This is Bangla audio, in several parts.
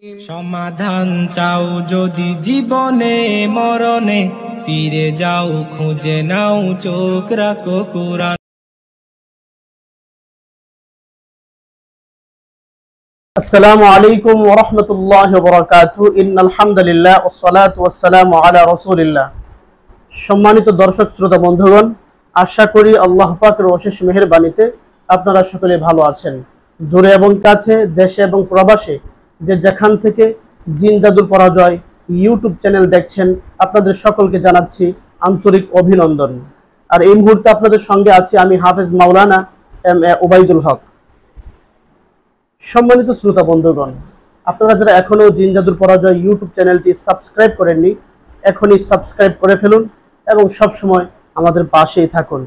সমাধান চাও যদি জীবনে মরণে, ফিরে যাও খুঁজে নাও চোখ রাখো কুরআন। আসসালামু আলাইকুম ওয়া রাহমাতুল্লাহি ওয়া বারাকাতুহু। ইন্নাল হামদুলিল্লাহ ওয়াস সালাতু ওয়াস সালামু আলা রাসূলিল্লাহ। সম্মানিত দর্শক শ্রোতা বন্ধুগণ, আশা করি আল্লাহ পাকের অশেষ মেহেরবানিতে আপনারা সকলে ভালো আছেন। দূরে এবং কাছে, দেশে এবং প্রবাসে যে যেখান থেকে জিন জাদুর পরাজয় ইউটিউব চ্যানেল দেখছেন, আপনাদের সকলকে জানাচ্ছি আন্তরিক অভিনন্দন। আর এই মুহূর্তে আপনাদের সঙ্গে আছি আমি হাফেজ মাওলানা এম এ ওবাইদুল হক। সম্মানিত শ্রোতা বন্ধুগণ, আপনারা যারা এখনো জিন জাদুর পরাজয় ইউটিউব চ্যানেলটি সাবস্ক্রাইব করেননি, এখনই সাবস্ক্রাইব করে ফেলুন এবং সব সময় আমাদের পাশেই থাকুন।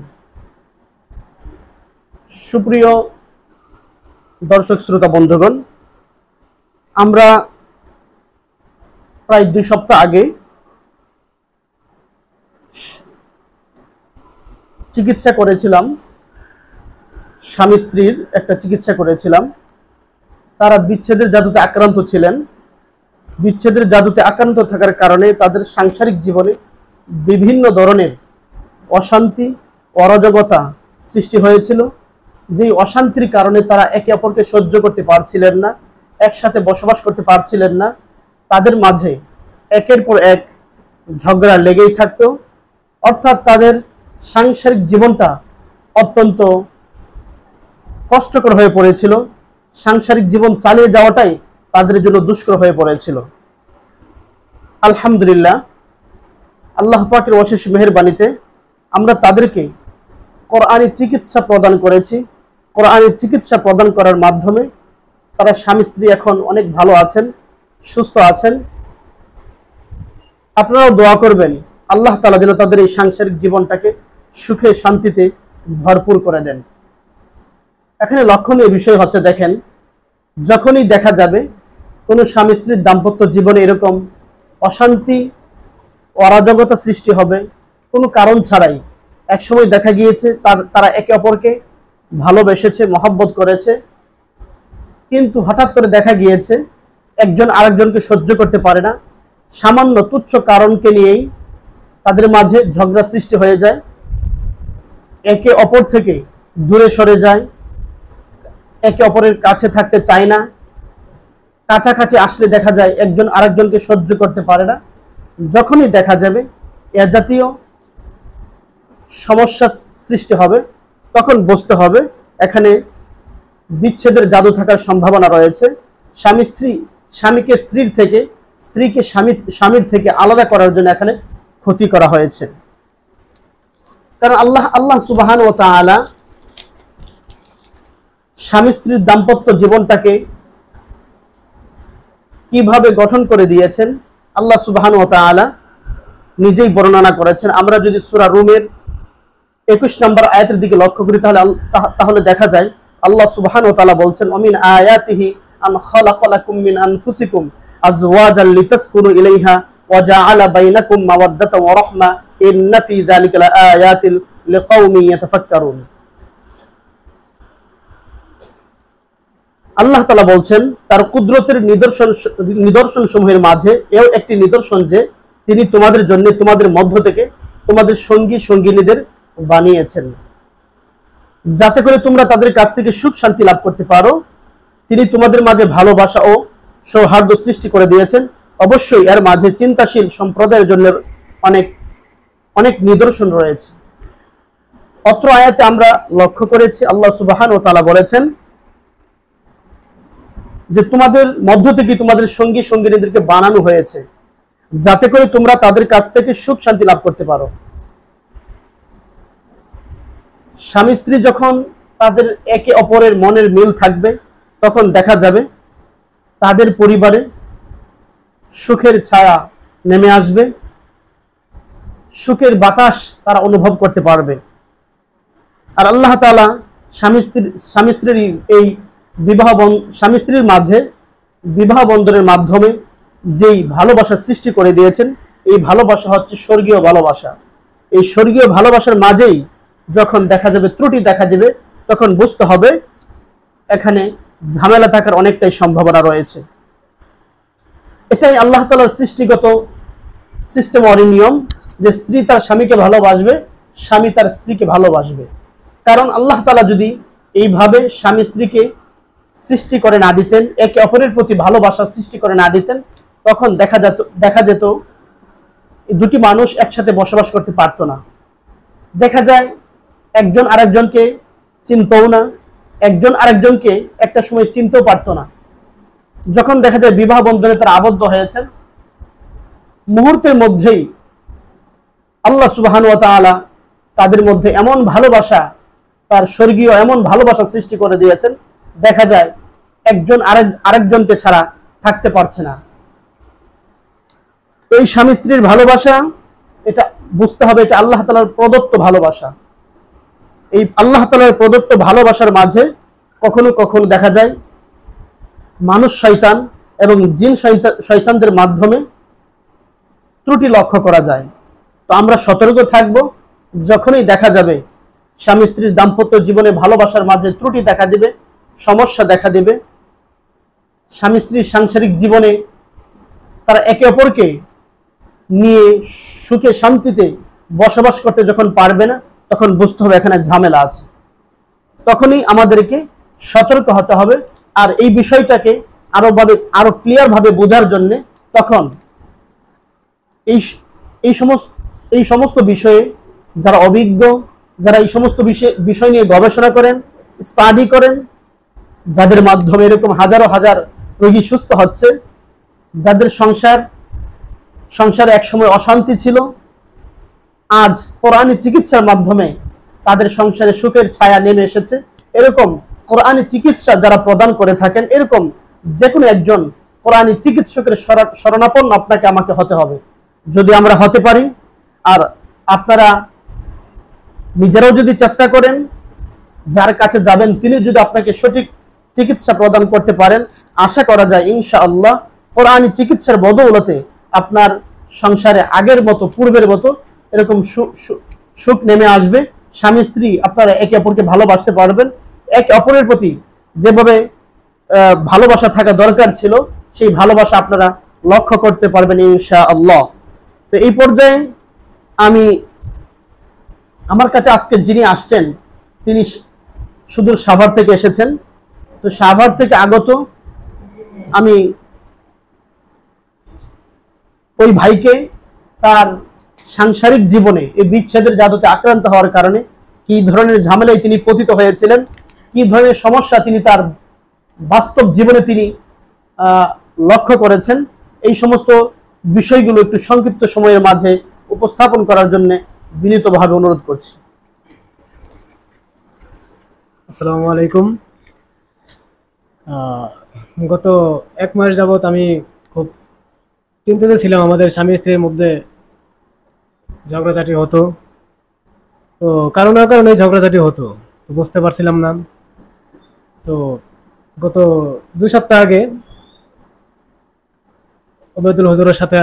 সুপ্রিয় দর্শক শ্রোতা বন্ধুগণ, আমরা প্রায় 2 সপ্তাহ আগে চিকিৎসা করেছিলাম, স্বামী স্ত্রীর একটা চিকিৎসা করেছিলাম। তারা বিচ্ছেদের জাদুতে আক্রান্ত ছিলেন। বিচ্ছেদের জাদুতে আক্রান্ত থাকার কারণে তাদের সাংসারিক জীবনে বিভিন্ন ধরনের অশান্তি, অরাজকতা সৃষ্টি হয়েছিল। যেই অশান্তির কারণে তারা একে অপরকে সহ্য করতে পারছিলেন না, একসাথে বসবাস করতে পারছিলেন না। তাদের মাঝে একের পর এক ঝগড়া লেগেই থাকতো, অর্থাৎ তাদের সাংসারিক জীবনটা অত্যন্ত কষ্টকর হয়ে পড়েছিল। সাংসারিক জীবন চালিয়ে যাওয়াটাই তাদের জন্য দুষ্কর হয়ে পড়েছিল। আলহামদুলিল্লাহ, আল্লাহ পাকের অশেষ মেহেরবানিতে আমরা তাদেরকে কোরআনী চিকিৎসা প্রদান করেছি। কোরআনী চিকিৎসা প্রদান করার মাধ্যমে তারা স্বামী স্ত্রী এখন অনেক ভালো আছেন, সুস্থ আছেন। আপনারাও দোয়া করবেন আল্লাহ তাআলা যেন তাদের এই সাংসারিক জীবনটাকে সুখে শান্তিতে ভরপুর করে দেন। এখানে লক্ষণীয় বিষয় হচ্ছে, দেখেন, যখনই দেখা যাবে কোনো স্বামী স্ত্রীর দাম্পত্য জীবনে এরকম অশান্তি, অরাজকতা সৃষ্টি হবে কোনো কারণ ছাড়াই। একসময় দেখা গিয়েছে তারা একে অপরকে ভালোবেসেছে, মহব্বত করেছে, কিন্তু হঠাৎ করে দেখা গিয়েছে একজন আরেকজনকে সহ্য করতে পারে না। সামান্য তুচ্ছ কারণকে নিয়েই তাদের মাঝে ঝগড়া সৃষ্টি হয়ে যায়, একে অপর থেকে দূরে সরে যায়, একে অপরের কাছে থাকতে চায় না। কাছাকাছি আসলে দেখা যায় একজন আরেকজনকে সহ্য করতে পারে না। যখনই দেখা যাবে এ জাতীয় সমস্যা সৃষ্টি হবে, তখন বুঝতে হবে এখানে বিচ্ছেদের জাদু থাকার সম্ভাবনা রয়েছে। স্বামীকে স্ত্রীর থেকে, স্ত্রীকে স্বামীর থেকে আলাদা করার জন্য এখানে ক্ষতি করা হয়েছে। কারণ আল্লাহ সুবহানাহু ওয়া তাআলা স্বামী স্ত্রীর দাম্পত্য জীবনটাকে কিভাবে গঠন করে দিয়েছেন আল্লাহ সুবহানাহু ওয়া তাআলা নিজেই বর্ণনা করেছেন। আমরা যদি সূরা রুমের 21 নম্বর আয়াতের দিকে লক্ষ্য করি তাহলে দেখা যায় আল্লাহ সুবহানাহু ওয়া তাআলা বলছেন, ওমিন আয়াতিহি আন খালাকা লাকুম মিন আনফুসিকুম আজওয়াজাল লিতাসকুনু ইলাইহা ওয়া জাআলা বাইনাকুম মাওয়াদ্দাতান ওয়া রাহমা ইন্না ফি যালিকা লাআয়াতিল লিকাউমিন ইয়াতাফাক্কারুন। আল্লাহ তাআলা বলছেন তার কুদরতের নিদর্শন সমূহের মাঝে এও একটি নিদর্শন যে তিনি তোমাদের জন্য তোমাদের মধ্য থেকে তোমাদের সঙ্গী সঙ্গিনীদের বানিয়েছেন, যাতে করে তোমরা তাদের কাছ থেকে সুখ শান্তি লাভ করতে পারো। তিনি তোমাদের মাঝে ভালোবাসা ও সৌহার্দ্য সৃষ্টি করে দিয়েছেন। অবশ্যই এর মাঝে চিন্তাশীল সম্প্রদায়ের জন্য অনেক অনেক নিদর্শন রয়েছে। অত্র আয়াতে আমরা লক্ষ্য করেছি আল্লাহ সুবহানাহু ওয়া তাআলা বলেছেন যে তোমাদের মধ্য থেকে তোমাদের সঙ্গী সঙ্গিনীদেরকে বানানো হয়েছে, যাতে করে তোমরা তাদের কাছ থেকে সুখ শান্তি লাভ করতে পারো। স্বামী স্ত্রী যখন তাদের একে অপরের মনের মিল থাকবে, তখন দেখা যাবে তাদের পরিবারে সুখের ছায়া নেমে আসবে, সুখের বাতাস তারা অনুভব করতে পারবে। আর আল্লাহ তাআলা স্বামী স্ত্রীর এই স্বামী স্ত্রীর মাঝে বিবাহ বন্ধনের মাধ্যমে যেই ভালোবাসা সৃষ্টি করে দিয়েছেন, এই ভালোবাসা হচ্ছে স্বর্গীয় ভালোবাসা। এই স্বর্গীয় ভালোবাসার মাঝেই যখন দেখা যাবে ত্রুটি দেখা দিবে, তখন বুঝতে হবে এখানে ঝামেলা থাকার অনেকটাই সম্ভাবনা রয়েছে। এটাই আল্লাহ তাআলার সৃষ্টিগত সিস্টেম অর নিয়ম, যে স্ত্রী তার স্বামীকে ভালোবাসবে, স্বামী তার স্ত্রীকে ভালোবাসবে। কারণ আল্লাহ তাআলা যদি এইভাবে স্বামী স্ত্রীকে সৃষ্টি করে না দিতেন, একে অপরের প্রতি ভালোবাসা সৃষ্টি করে না দিতেন, তখন দেখা যেত এই দুটি মানুষ একসাথে বসবাস করতে পারতো না। দেখা যায় একজন আরেকজনকে চিনতও না, একজন আরেকজনকে একটা সময় চিনতেও পারতো না। যখন দেখা যায় বিবাহ বন্ধনে তারা আবদ্ধ হয়েছেন, মুহূর্তের মধ্যেই আল্লাহ সুবহানাহু ওয়া তাআলা তাদের মধ্যে এমন ভালোবাসা, তার স্বর্গীয় এমন ভালোবাসা সৃষ্টি করে দিয়েছেন, দেখা যায় একজন আরেকজনকে ছাড়া থাকতে পারছে না। এই স্বামী স্ত্রীর ভালোবাসা, এটা বুঝতে হবে এটা আল্লাহ তাআলার প্রদত্ত ভালোবাসা। এই আল্লাহ তাআলার প্রদত্ত ভালোবাসার মাঝে কখনো কখনো দেখা যায় মানুষ শয়তান এবং জিন শয়তানদের মাধ্যমে ত্রুটি লক্ষ্য করা যায়। তো আমরা সতর্ক থাকব, যখনই দেখা যাবে স্বামী স্ত্রীর দাম্পত্য জীবনে ভালোবাসার মাঝে ত্রুটি দেখা দিবে, সমস্যা দেখা দিবে, স্বামী স্ত্রীর সাংসারিক জীবনে তারা একে অপরকে নিয়ে সুখে শান্তিতে বসবাস করতে যখন পারবে না, তখন বুঝতে হবে এখানে ঝামেলা আছে। তখনই আমাদেরকে সতর্ক হতে হবে। আর এই বিষয়টাকে আরো ক্লিয়ার ভাবে বোঝার জন্য তখন এই সমস্ত বিষয়ে যারা অভিজ্ঞ, যারা এই সমস্ত বিষয় নিয়ে গবেষণা করেন, স্টাডি করেন, যাদের মাধ্যমে এরকম হাজারো হাজার রোগী সুস্থ হচ্ছে, যাদের সংসারে একসময় অশান্তি ছিল, আজ কোরআনী চিকিৎসার মাধ্যমে তাদের সংসারে সুখের ছায়া নেমে এসেছে, এরকম কোরআনী চিকিৎসা যারা প্রদান করে থাকেন, এরকম যে কোনো একজন কোরআনী চিকিৎসকের শরণাপন্ন আপনাকে আমাকে হতে হবে। যদি আমরা হতে পারি, আর আপনারা নিজেরাও যদি চেষ্টা করেন, যার কাছে যাবেন তিনি যদি আপনাকে সঠিক চিকিৎসা প্রদান করতে পারেন, আশা করা যায় ইনশাআল্লাহ কোরআনী চিকিৎসার বদৌলতে আপনার সংসারে আগের মতো, পূর্বের মতো এরকম সুখ নেমে আসবে। স্বামী স্ত্রী আপনারা একে অপরকে ভালোবাসতে পারবেন, একে অপরের প্রতি যেভাবে ভালোবাসা থাকা দরকার ছিল, সেই ভালোবাসা আপনারা লক্ষ্য করতে পারবেন ইনশাআল্লাহ। তো এই পর্যায়ে আমার কাছে আজকে যিনি আসছেন, তিনি সুদূর সাভার থেকে এসেছেন। তো সাভার থেকে আগত আমি ওই ভাইকে তার সাংসারিক জীবনে এই বিচ্ছেদের জাদুতে আক্রান্ত হওয়ার কারণে কি ধরনের ঝামেলায় তিনি পতিত হয়েছিলেন, কি ধরনের সমস্যা তিনি তার বাস্তব জীবনে তিনি লক্ষ্য করেছেন, এই সমস্ত বিষয়গুলো একটু সংক্ষিপ্ত সময়ের মাঝে উপস্থাপন করার জন্য বিনীতভাবে অনুরোধ করছি। আসসালামু আলাইকুম। গত 1 মাস যাবত আমি খুব চিন্তিত ছিলাম। আমাদের স্বামী স্ত্রীর মধ্যে ঝগড়াঝাটি হতো, তো কারণে ঝগড়াঝাটি হতো, তো বুঝতে পারছিলাম না। তো গত 2 সপ্তাহ আগে ওবায়দুল হুজুরের সাথে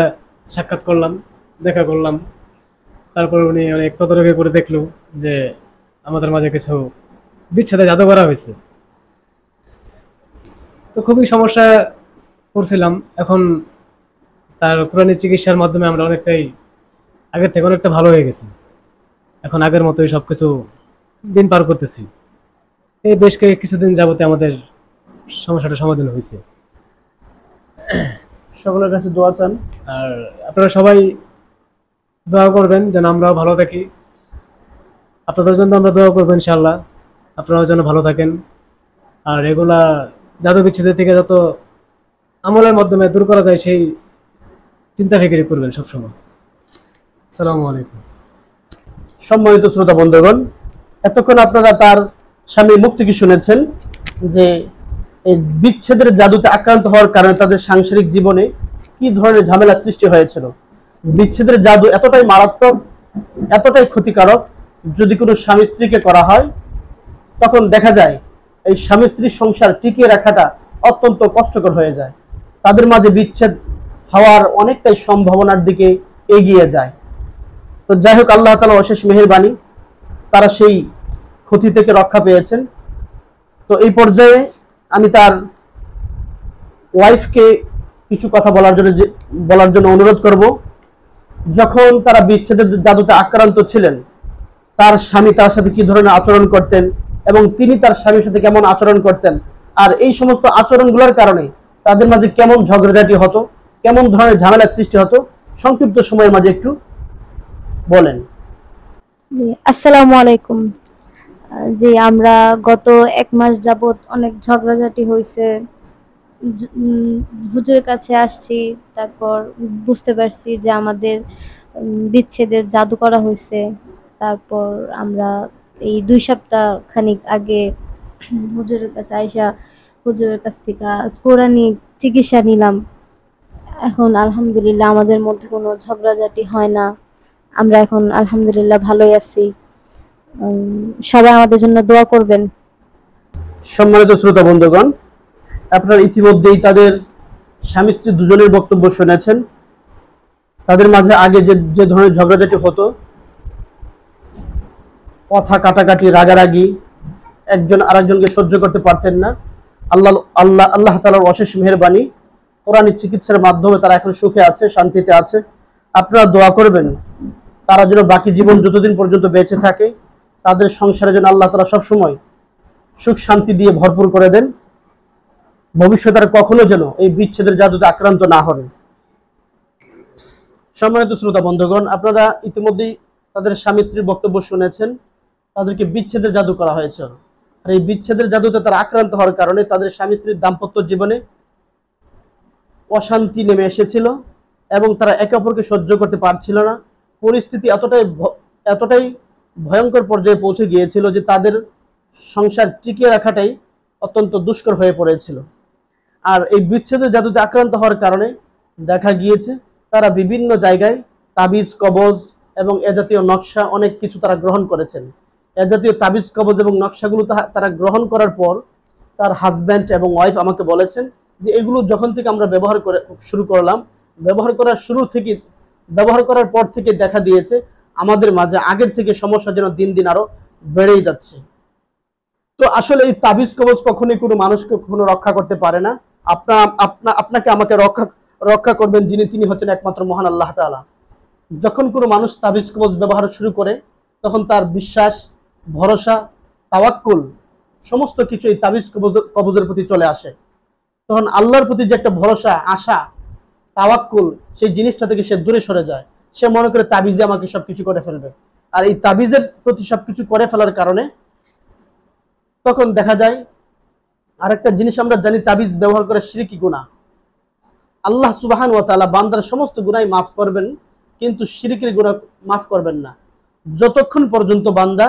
সাক্ষাৎ করলাম, দেখা করলাম। তারপর উনি অনেক তদারকি করে দেখলো যে আমাদের মাঝে কিছু বিচ্ছেদে জাদু করা হয়েছে। তো খুবই সমস্যা পড়ছিলাম। এখন তার কোরআনী চিকিৎসার মাধ্যমে আমরা আগের থেকে অনেকটা ভালো হয়ে গেছি। এখন আগের মতোই সবকিছু দিন পার করতেছি। এই বেশ কিছুদিন যাবতে আমাদের সমস্যাটা সমাধান হয়েছে। সকলের কাছে দোয়া চান, আর আপনারা সবাই দোয়া করবেন যেন আমরাও ভালো থাকি। আপনাদের জন্য আমরা দোয়া করবো ইনশাআল্লাহ, আপনারাও যেন ভালো থাকেন। আর এগুলা জাদু বিচ্ছেদের থেকে যত আমলের মাধ্যমে দূর করা যায় সেই চিন্তা ফিকিরি করবেন সবসময়। আসসালামু আলাইকুম। সম্মানিত শ্রোতা বন্ধুগণ, এতক্ষণ আপনারা তার স্বামীর মুখ থেকে শুনেছেন যে এই বিচ্ছেদের জাদুতে আক্রান্ত হওয়ার কারণে তাদের সাংসারিক জীবনে কি ধরনের ঝামেলা সৃষ্টি হয়েছিল। বিচ্ছেদের জাদু এতটাই মারাত্মক, এতটাই ক্ষতিকারক, যদি কোনো স্বামী স্ত্রীকে করা হয় তখন দেখা যায় এই স্বামী স্ত্রীর সংসার টিকিয়ে রাখাটা অত্যন্ত কষ্টকর হয়ে যায়। তাদের মাঝে বিচ্ছেদ হওয়ার অনেকটাই সম্ভাবনার দিকে এগিয়ে যায়। তো যাই হোক, আল্লাহ তাআলা অশেষ মেহেরবানি, তারা সেই ক্ষতি থেকে রক্ষা পেয়েছেন। তো এই পর্যায়ে আমি তার ওয়াইফকে কিছু কথা বলার জন্য অনুরোধ করব। যখন তারা বিচ্ছেদের জাদুতে আক্রান্ত ছিলেন, তার স্বামী তার সাথে কি ধরনের আচরণ করতেন এবং তিনি তার স্বামীর সাথে কেমন আচরণ করতেন, আর এই সমস্ত আচরণগুলোর কারণে তাদের মাঝে কেমন ঝগড়াঝাটি হতো, কেমন ধরনের ঝামেলার সৃষ্টি হতো, সংক্ষিপ্ত সময়ের মাঝে একটু বলেন। আসসালামু আলাইকুম। জি, আমরা গত 1 মাস যাবত অনেক ঝগড়াঝাটি হয়েছে। হুজুরের কাছে আসছি, তারপর বুঝতে পারছি যে আমাদের বিচ্ছেদের জাদু করা হয়েছে। তারপর আমরা এই 2 সপ্তাহ খানিক আগে হুজুরের কাছে আইসা হুজুরের কাছ থেকে কোরআনিক চিকিৎসা নিলাম। এখন আলহামদুলিল্লাহ আমাদের মধ্যে কোনো ঝগড়াঝাটি হয় না। আমরা এখন আলহামদুলিল্লাহ ভালোই আছি। সবাই আমাদের জন্য দোয়া করবেন। সম্মানিত শ্রোতা বন্ধুগণ, আপনারা ইতিমধ্যেই তাদের স্বামী স্ত্রী দুজনের বক্তব্য শুনেছেন। তাদের মাঝে আগে যে ধরনের ঝগড়াঝাটি হতো, কথা কাটাকাটি, রাগারাগি, একজন আরেকজনকে সহ্য করতে পারতেন না, আল্লাহ তাআলার অশেষ মেহেরবানি, কোরআনিক চিকিৎসার মাধ্যমে তারা এখন সুখে আছে, শান্তিতে আছে। আপনারা দোয়া করবেন তারা যেন বাকি জীবন যতদিন পর্যন্ত বেঁচে থাকে তাদের সংসারে যেন আল্লাহ তাআলা সবসময় সুখ শান্তি দিয়ে ভরপুর করে দেন, ভবিষ্যতে আর কখনো যেন এই বিচ্ছেদের জাদুতে আক্রান্ত না হন। সম্মানিত শ্রোতা বন্ধুগণ, আপনারা ইতিমধ্যেই তাদের স্বামী স্ত্রীর বক্তব্য শুনেছেন। তাদেরকে বিচ্ছেদের জাদু করা হয়েছে, আর এই বিচ্ছেদের জাদুতে তারা আক্রান্ত হওয়ার কারণে তাদের স্বামী স্ত্রীর দাম্পত্য জীবনে অশান্তি নেমে এসেছিল এবং তারা একে অপরকে সহ্য করতে পারছিল না। পরিস্থিতি এতটাই ভয়ঙ্কর পর্যায়ে পৌঁছে গিয়েছিল যে তাদের সংসার টিকিয়ে রাখাটাই অত্যন্ত দুষ্কর হয়ে পড়েছিল। আর এই বিচ্ছেদের জাদুতে আক্রান্ত হওয়ার কারণে দেখা গিয়েছে তারা বিভিন্ন জায়গায় তাবিজ কবজ এবং এ জাতীয় নকশা অনেক কিছু তারা গ্রহণ করেছেন। এ জাতীয় তাবিজ কবজ এবং নকশাগুলো তারা গ্রহণ করার পর তার হাজব্যান্ড এবং ওয়াইফ আমাকে বলেছেন যে এগুলো যখন থেকে আমরা শুরু করলাম, ব্যবহার করার পর থেকে দেখা দিয়েছে আমাদের মাঝে আগের থেকে সমস্যা যেন দিন দিন আরো বেড়েই যাচ্ছে। তো আসলে এই তাবিজ কবজ কখনোই কোনো মানুষকে কখনো রক্ষা করতে পারে না। আপনাকে আমাকে রক্ষা করবেন তিনি হচ্ছেন একমাত্র মহান আল্লাহ তাআলা। যখন কোনো মানুষ তাবিজ কবজ ব্যবহার শুরু করে তখন তার বিশ্বাস, ভরসা, তাওয়াক্কুল সমস্ত কিছু এই তাবিজ কবজের প্রতি চলে আসে। তখন আল্লাহর প্রতি যে একটা ভরসা, আশা, তাওয়াক্কুল, সেই জিনিসটা থেকে সে দূরে সরে যায়। সে মনে করে তাবিজে আমাকে সবকিছু করে ফেলবে, আর এই তাবিজের প্রতি সবকিছু করে ফেলার কারণে তখন দেখা যায় আরেকটা জিনিস আমরা জানি, তাবিজ ব্যবহার করে শিরকি গুনাহ। আল্লাহ সুবহানাহু ওয়া তাআলা বান্দার সমস্ত গুনাহ মাফ করবেন, কিন্তু শিরকের গুনাহ মাফ করবেন না যতক্ষণ পর্যন্ত বান্দা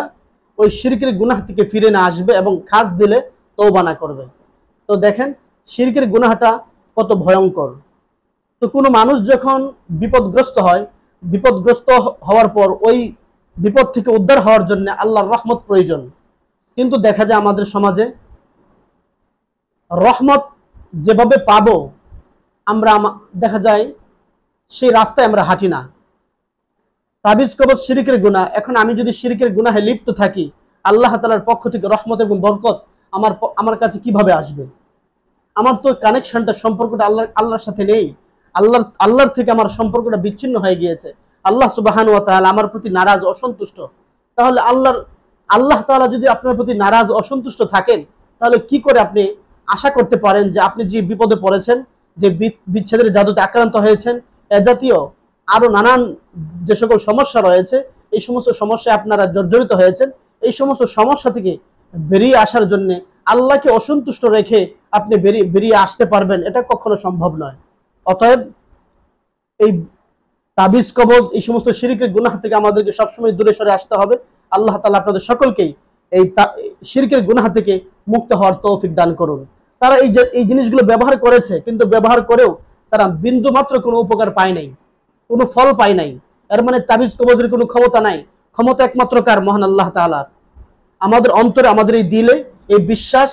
ওই শিরকের গুনাহ থেকে ফিরে না আসবে এবং খাস দিলে তওবা না করবে। তো দেখেন শিরকের গুনাহটা কত ভয়ঙ্কর। তো কোনো মানুষ যখন বিপদগ্রস্ত হয়, বিপদগ্রস্ত হওয়ার পর ওই বিপদ থেকে উদ্ধার হওয়ার জন্য আল্লাহর রহমত প্রয়োজন। কিন্তু দেখা যায় আমাদের সমাজে রহমত যেভাবে পাবো আমরা দেখা যায় সেই রাস্তায় আমরা হাঁটি না। তাবিজ কবজ শিরকের গুনাহ। এখন আমি যদি শিরকের গুনাহে লিপ্ত থাকি, আল্লাহ তাআলার পক্ষ থেকে রহমত এবং বরকত আমার কাছে কিভাবে আসবে? আমার তো কানেকশনটা, সম্পর্কটা আল্লাহর সাথে নেই। আল্লাহর থেকে আমার সম্পর্কটা বিচ্ছিন্ন হয়ে গিয়েছে। আল্লাহ সুবহানাহু ওয়া তাআলা আমার প্রতি নারাজ, অসন্তুষ্ট। তাহলে আল্লাহ তাআলা যদি আপনার প্রতি নারাজ, অসন্তুষ্ট থাকেন, তাহলে কি করে আপনি আশা করতে পারেন যে আপনি যে বিপদে পড়েছেন, যে বিচ্ছেদের জাদুতে আক্রান্ত হয়েছেন, এ জাতীয় আরো নানান যে সকল সমস্যা রয়েছে, এই সমস্ত সমস্যায় আপনারা জর্জরিত হয়েছেন, এই সমস্ত সমস্যা থেকে বেরিয়ে আসার জন্য আল্লাহকে অসন্তুষ্ট রেখে আপনি বেরিয়ে আসতে পারবেন, এটা কখনো সম্ভব নয়। অতএব এই তাবিজ কবজ, এই সমস্ত শিরকের গুনাহ থেকে আমাদেরকে সবসময় দূরে সরে আসতে হবে। আল্লাহ তাআলা আপনাদের সকলকেই এই শিরকের গুনাহ থেকে মুক্ত হওয়ার তৌফিক দান করুন। তারা এই জিনিসগুলো ব্যবহার করেছে, কিন্তু ব্যবহার করেও তারা বিন্দু মাত্র কোনো উপকার পায় নাই, কোনো ফল পায় নাই। এর মানে তাবিজ কবজের কোনো ক্ষমতা নাই। ক্ষমতা একমাত্র কার? মহান আল্লাহ তাআলার। আমাদের অন্তরে, আমাদের এই দিলে এই বিশ্বাস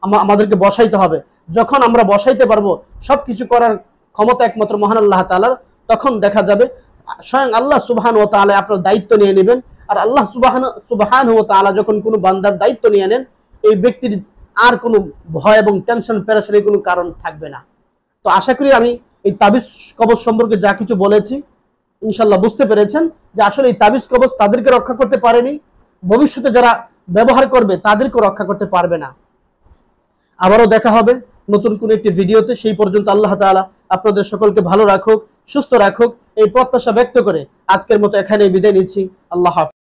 আমাদেরকে বসাইতে হবে। যখন আমরা বসাইতে পারবো সবকিছু করার ক্ষমতা একমাত্র মহান আল্লাহ তাআলার, তখন দেখা যাবে স্বয়ং আল্লাহ সুবহানাহু ওয়া তাআলা আপনার দায়িত্ব নিয়ে নেবেন। আর আল্লাহ সুবহানাহু ওয়া তাআলা যখন কোনো বান্দার দায়িত্ব নিয়ে নেন, এই ব্যক্তির আর কোনো ভয় এবং টেনশন পেরেশানির কোনো কারণ থাকবে না। তো আশা করি আমি এই তাবিজ কবজ সম্পর্কে যা কিছু বলেছি ইনশাল্লাহ বুঝতে পেরেছেন যে আসলে এই তাবিজ কবজ তাদেরকে রক্ষা করতে পারেনি, ভবিষ্যতে যারা ব্যবহার করবে তাদেরকে রক্ষা করতে পারবে না। আবারও দেখা হবে নতুন কোন একটি ভিডিওতে। সেই পর্যন্ত আল্লাহ তাআলা আপনাদের সকলকে ভালো রাখুক, সুস্থ রাখুক, এই প্রত্যাশা ব্যক্ত করে আজকের মতো এখানেই বিদায় নিচ্ছি। আল্লাহ হাফেজ।